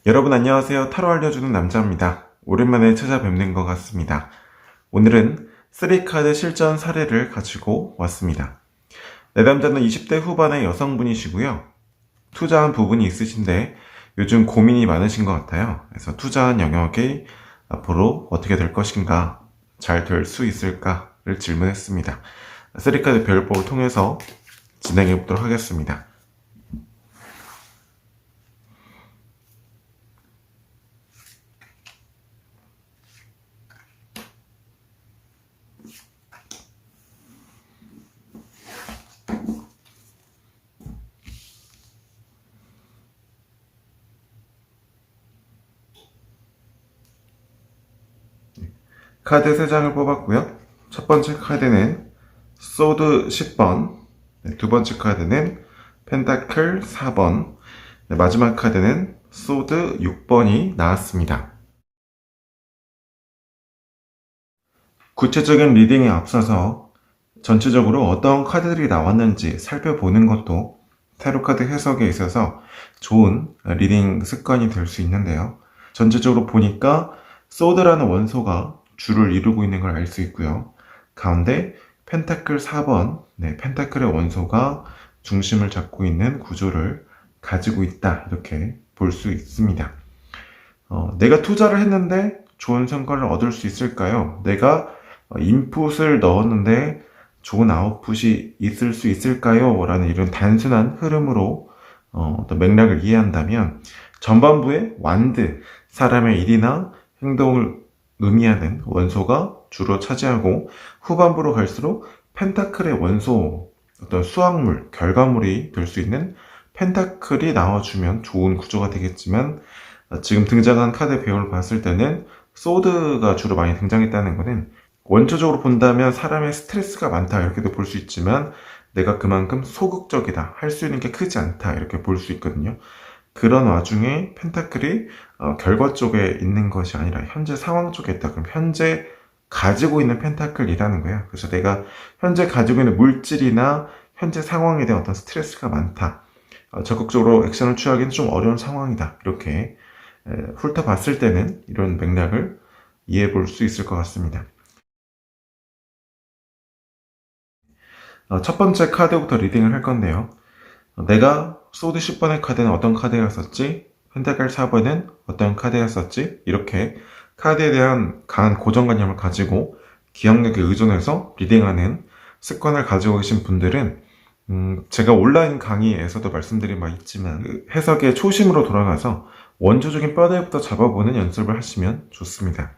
여러분 안녕하세요. 타로 알려주는 남자입니다. 오랜만에 찾아뵙는 것 같습니다. 오늘은 3카드 실전 사례를 가지고 왔습니다. 내담자는 20대 후반의 여성분이시고요. 투자한 부분이 있으신데 요즘 고민이 많으신 것 같아요. 그래서 투자한 영역이 앞으로 어떻게 될 것인가, 잘 될 수 있을까를 질문했습니다. 3카드 별법을 통해서 진행해 보도록 하겠습니다. 카드 3장을 뽑았고요. 첫 번째 카드는 소드 10번, 두 번째 카드는 펜타클 4번, 마지막 카드는 소드 6번이 나왔습니다. 구체적인 리딩에 앞서서 전체적으로 어떤 카드들이 나왔는지 살펴보는 것도 타로카드 해석에 있어서 좋은 리딩 습관이 될 수 있는데요. 전체적으로 보니까 소드라는 원소가 주를 이루고 있는 걸 알 수 있고요. 가운데 펜타클 4번, 펜타클의 원소가 중심을 잡고 있는 구조를 가지고 있다, 이렇게 볼 수 있습니다. 내가 투자를 했는데 좋은 성과를 얻을 수 있을까요? 내가 인풋을 넣었는데 좋은 아웃풋이 있을 수 있을까요? 라는 이런 단순한 흐름으로 어떤 맥락을 이해한다면 전반부의 완드, 사람의 일이나 행동을 의미하는 원소가 주로 차지하고 후반부로 갈수록 펜타클의 원소, 어떤 수확물, 결과물이 될 수 있는 펜타클이 나와주면 좋은 구조가 되겠지만 지금 등장한 카드 배열을 봤을 때는 소드가 주로 많이 등장했다는 것은 원초적으로 본다면 사람의 스트레스가 많다 이렇게도 볼 수 있지만 내가 그만큼 소극적이다, 할 수 있는 게 크지 않다 이렇게 볼 수 있거든요. 그런 와중에 펜타클이 결과 쪽에 있는 것이 아니라 현재 상황 쪽에 있다. 그럼 현재 가지고 있는 펜타클이라는 거야. 그래서 내가 현재 가지고 있는 물질이나 현재 상황에 대한 어떤 스트레스가 많다. 적극적으로 액션을 취하기는 좀 어려운 상황이다. 이렇게 훑어봤을 때는 이런 맥락을 이해해 볼 수 있을 것 같습니다. 첫 번째 카드부터 리딩을 할 건데요. 내가 소드 10번의 카드는 어떤 카드였었지? 펜타클 4번은 어떤 카드였었지? 이렇게 카드에 대한 강한 고정관념을 가지고 기억력에 의존해서 리딩하는 습관을 가지고 계신 분들은 제가 온라인 강의에서도 말씀드린 바 있지만 해석의 초심으로 돌아가서 원초적인 뼈대부터 잡아보는 연습을 하시면 좋습니다.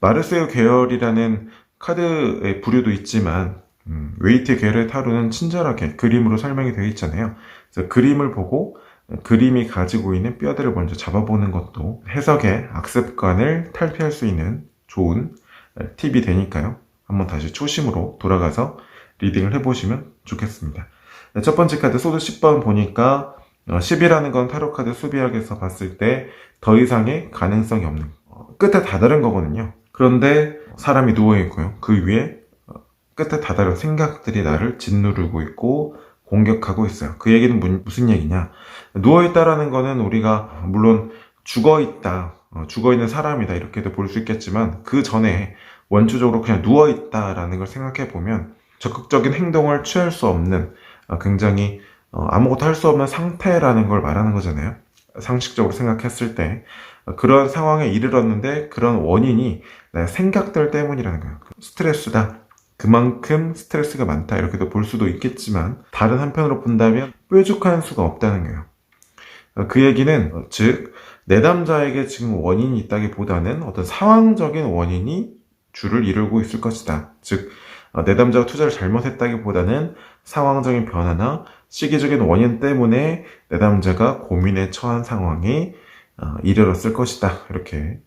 마르세유 계열이라는 카드의 부류도 있지만 웨이트 계열의 타로는 친절하게 그림으로 설명이 되어 있잖아요. 그래서 그림을 보고 그림이 가지고 있는 뼈대를 먼저 잡아보는 것도 해석의 악습관을 탈피할 수 있는 좋은 팁이 되니까요. 한번 다시 초심으로 돌아가서 리딩을 해보시면 좋겠습니다. 첫 번째 카드 소드 10번 보니까 10이라는 건 타로 카드 수비학에서 봤을 때 더 이상의 가능성이 없는 끝에 다다른 거거든요. 그런데 사람이 누워있고요. 그 위에 끝에 다다른 생각들이 나를 짓누르고 있고 공격하고 있어요. 그 얘기는 무슨 얘기냐? 누워있다라는 거는 우리가 물론 죽어있다, 죽어있는 사람이다 이렇게도 볼 수 있겠지만 그 전에 원초적으로 그냥 누워있다라는 걸 생각해 보면 적극적인 행동을 취할 수 없는 굉장히 아무것도 할 수 없는 상태라는 걸 말하는 거잖아요. 상식적으로 생각했을 때 그런 상황에 이르렀는데 그런 원인이 내 생각들 때문이라는 거예요. 스트레스다. 그만큼 스트레스가 많다 이렇게도 볼 수도 있겠지만 다른 한편으로 본다면 뾰족한 수가 없다는 거예요. 그 얘기는 즉 내담자에게 지금 원인이 있다기보다는 어떤 상황적인 원인이 주를 이루고 있을 것이다. 즉 내담자가 투자를 잘못했다기보다는 상황적인 변화나 시기적인 원인 때문에 내담자가 고민에 처한 상황이 이르렀을 것이다. 이렇게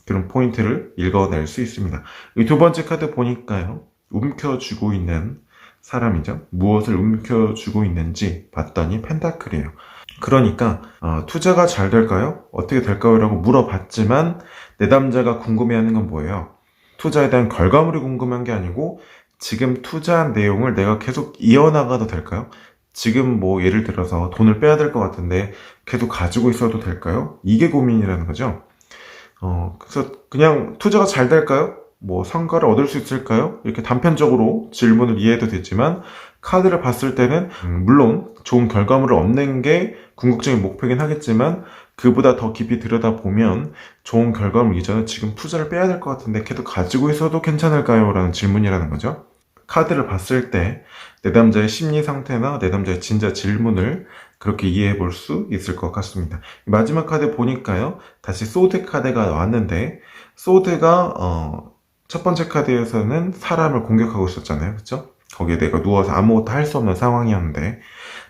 그런 포인트를 읽어낼 수 있습니다. 이 두 번째 카드 보니까요. 움켜쥐고 있는 사람이죠. 무엇을 움켜쥐고 있는지 봤더니 펜타클이에요. 그러니까 투자가 잘 될까요? 어떻게 될까요? 라고 물어봤지만 내담자가 궁금해하는 건 뭐예요? 투자에 대한 결과물이 궁금한 게 아니고 지금 투자한 내용을 내가 계속 이어나가도 될까요? 지금 뭐 예를 들어서 돈을 빼야 될 것 같은데 계속 가지고 있어도 될까요? 이게 고민이라는 거죠. 그래서 그냥 투자가 잘 될까요? 뭐 성과를 얻을 수 있을까요? 이렇게 단편적으로 질문을 이해해도 되지만 카드를 봤을 때는 물론 좋은 결과물을 얻는 게 궁극적인 목표이긴 하겠지만 그보다 더 깊이 들여다보면 좋은 결과물 이전에 지금 투자를 빼야 될 것 같은데 계속 가지고 있어도 괜찮을까요? 라는 질문이라는 거죠. 카드를 봤을 때 내담자의 심리 상태나 내담자의 진짜 질문을 그렇게 이해해 볼 수 있을 것 같습니다. 마지막 카드 보니까요, 다시 소드 카드가 왔는데, 소드가, 첫 번째 카드에서는 사람을 공격하고 있었잖아요. 그쵸? 거기에 내가 누워서 아무것도 할 수 없는 상황이었는데,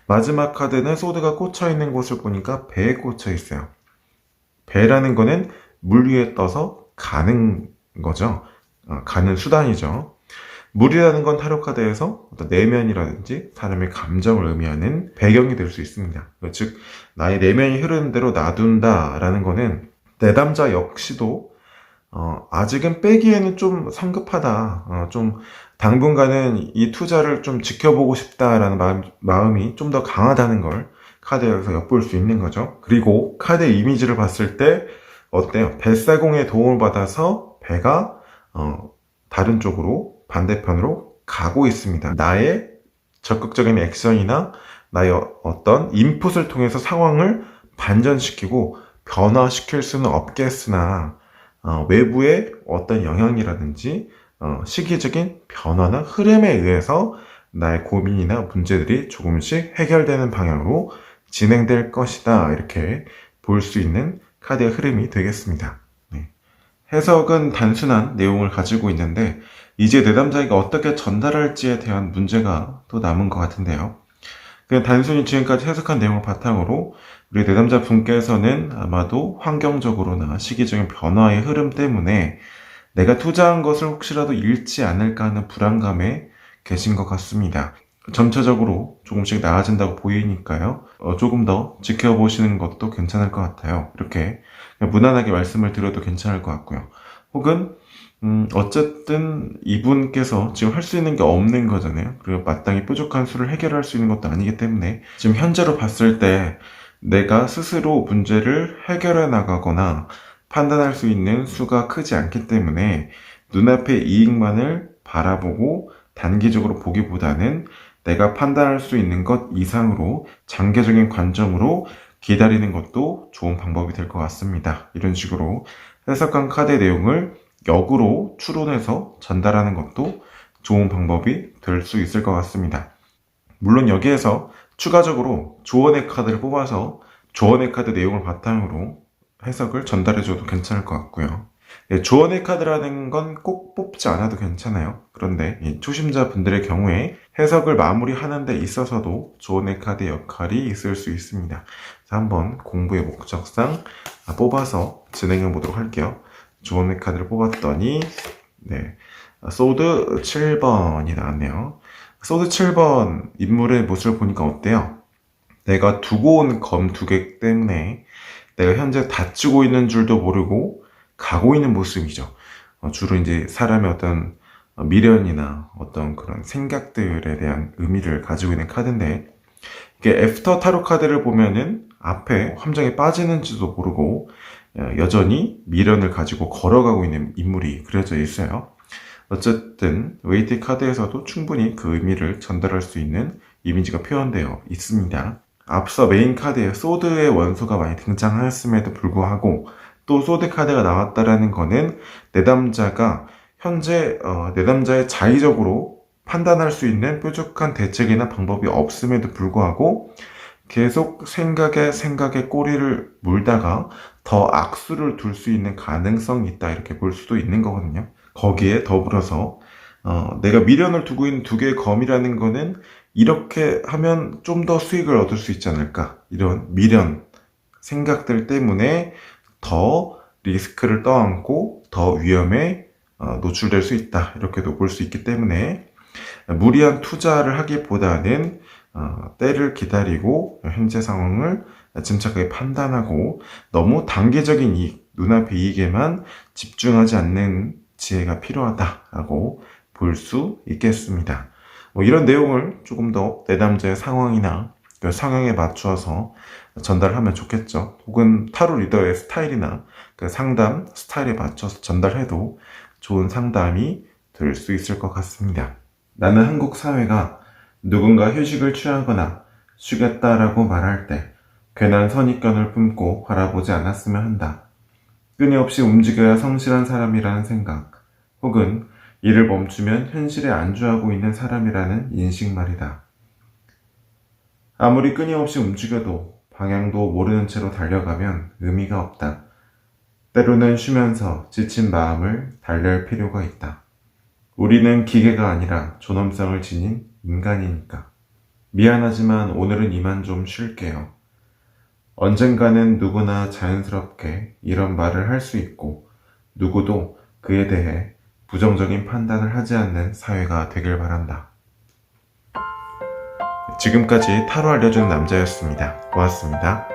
마지막 카드는 소드가 꽂혀 있는 곳을 보니까 배에 꽂혀 있어요. 배라는 거는 물 위에 떠서 가는 거죠. 가는 수단이죠. 물이라는 건 타로 카드에서 어떤 내면이라든지 사람의 감정을 의미하는 배경이 될 수 있습니다. 즉, 나의 내면이 흐르는 대로 놔둔다라는 거는 내담자 역시도 아직은 빼기에는 좀 성급하다. 좀 당분간은 이 투자를 좀 지켜보고 싶다라는 마음이 좀 더 강하다는 걸 카드에서 엿볼 수 있는 거죠. 그리고 카드의 이미지를 봤을 때 어때요? 뱃사공의 도움을 받아서 배가 다른 쪽으로 반대편으로 가고 있습니다. 나의 적극적인 액션이나 나의 어떤 인풋을 통해서 상황을 반전시키고 변화시킬 수는 없겠으나 외부의 어떤 영향이라든지 시기적인 변화나 흐름에 의해서 나의 고민이나 문제들이 조금씩 해결되는 방향으로 진행될 것이다. 이렇게 볼 수 있는 카드의 흐름이 되겠습니다. 네. 해석은 단순한 내용을 가지고 있는데 이제 내담자에게 어떻게 전달할지에 대한 문제가 또 남은 것 같은데요. 그냥 단순히 지금까지 해석한 내용을 바탕으로 우리 내담자 분께서는 아마도 환경적으로나 시기적인 변화의 흐름 때문에 내가 투자한 것을 혹시라도 잃지 않을까 하는 불안감에 계신 것 같습니다. 점차적으로 조금씩 나아진다고 보이니까요. 조금 더 지켜보시는 것도 괜찮을 것 같아요. 이렇게 무난하게 말씀을 드려도 괜찮을 것 같고요. 혹은 어쨌든 이분께서 지금 할 수 있는 게 없는 거잖아요. 그리고 마땅히 뾰족한 수를 해결할 수 있는 것도 아니기 때문에 지금 현재로 봤을 때 내가 스스로 문제를 해결해 나가거나 판단할 수 있는 수가 크지 않기 때문에 눈앞의 이익만을 바라보고 단기적으로 보기보다는 내가 판단할 수 있는 것 이상으로 장기적인 관점으로 기다리는 것도 좋은 방법이 될 것 같습니다. 이런 식으로 해석한 카드의 내용을 역으로 추론해서 전달하는 것도 좋은 방법이 될 수 있을 것 같습니다. 물론 여기에서 추가적으로 조언의 카드를 뽑아서 조언의 카드 내용을 바탕으로 해석을 전달해줘도 괜찮을 것 같고요. 조언의 카드라는 건 꼭 뽑지 않아도 괜찮아요. 그런데 초심자 분들의 경우에 해석을 마무리하는 데 있어서도 조언의 카드의 역할이 있을 수 있습니다. 그래서 한번 공부의 목적상 뽑아서 진행해 보도록 할게요. 조언의 카드를 뽑았더니 소드 7번이 나왔네요. 소드 7번 인물의 모습을 보니까 어때요? 내가 두고 온 검 2개 때문에 내가 현재 다치고 있는 줄도 모르고 가고 있는 모습이죠. 주로 이제 사람의 어떤 미련이나 어떤 그런 생각들에 대한 의미를 가지고 있는 카드인데, 이게 애프터 타로 카드를 보면은 앞에 함정에 빠지는지도 모르고 여전히 미련을 가지고 걸어가고 있는 인물이 그려져 있어요. 어쨌든 웨이트 카드에서도 충분히 그 의미를 전달할 수 있는 이미지가 표현되어 있습니다. 앞서 메인 카드에 소드의 원소가 많이 등장하였음에도 불구하고 또 소드 카드가 나왔다라는 거는 내담자가 현재 내담자의 자의적으로 판단할 수 있는 뾰족한 대책이나 방법이 없음에도 불구하고 계속 생각에 꼬리를 물다가 더 악수를 둘 수 있는 가능성이 있다, 이렇게 볼 수도 있는 거거든요. 거기에 더불어서 내가 미련을 두고 있는 2개의 검이라는 거는 이렇게 하면 좀 더 수익을 얻을 수 있지 않을까, 이런 미련 생각들 때문에 더 리스크를 떠안고 더 위험에 노출될 수 있다, 이렇게도 볼 수 있기 때문에 무리한 투자를 하기보다는 때를 기다리고 현재 상황을 침착하게 판단하고 너무 단기적인 이익, 눈앞의 이익에만 집중하지 않는 지혜가 필요하다라고 볼 수 있겠습니다. 뭐 이런 내용을 조금 더 내담자의 상황이나 그 성향에 맞추어서 전달하면 좋겠죠. 혹은 타로 리더의 스타일이나 그 상담 스타일에 맞춰서 전달해도 좋은 상담이 될 수 있을 것 같습니다. 나는 한국 사회가 누군가 휴식을 취하거나 쉬겠다라고 말할 때 괜한 선입견을 품고 바라보지 않았으면 한다. 끊임없이 움직여야 성실한 사람이라는 생각, 혹은 일을 멈추면 현실에 안주하고 있는 사람이라는 인식 말이다. 아무리 끊임없이 움직여도 방향도 모르는 채로 달려가면 의미가 없다. 때로는 쉬면서 지친 마음을 달랠 필요가 있다. 우리는 기계가 아니라 존엄성을 지닌 인간이니까. 미안하지만 오늘은 이만 좀 쉴게요. 언젠가는 누구나 자연스럽게 이런 말을 할 수 있고 누구도 그에 대해 부정적인 판단을 하지 않는 사회가 되길 바란다. 지금까지 타로 알려주는 남자였습니다. 고맙습니다.